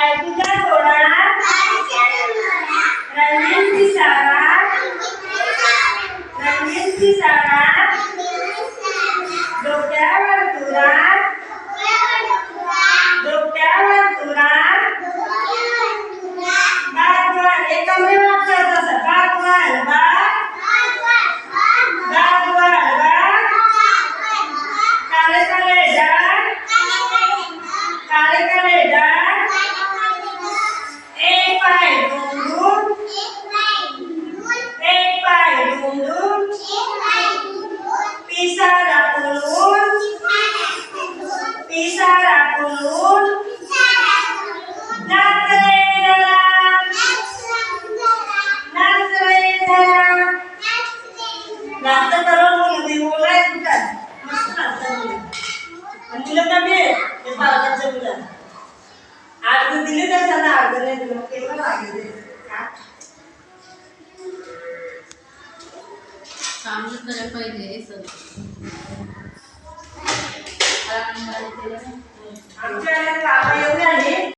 तुझ्या तोडात रंगीन पिसारा डोक्यावर तुरात बागवान एकमेव अक्षर असं बागवान काळे काळे डाग एक पाय डुंडून पिसारा फुलून नाच रे जरा नाच करून मुलं बोलायचं मस्त नाचतात मुलं कमी आहे ते पालकांच्या मुलं अर्ध दिली तर त्यांना अर्ध नाही दिलं केवळ लागले चांगलं करायला पाहिजे हे सगळं आमच्या बाबा येऊन आले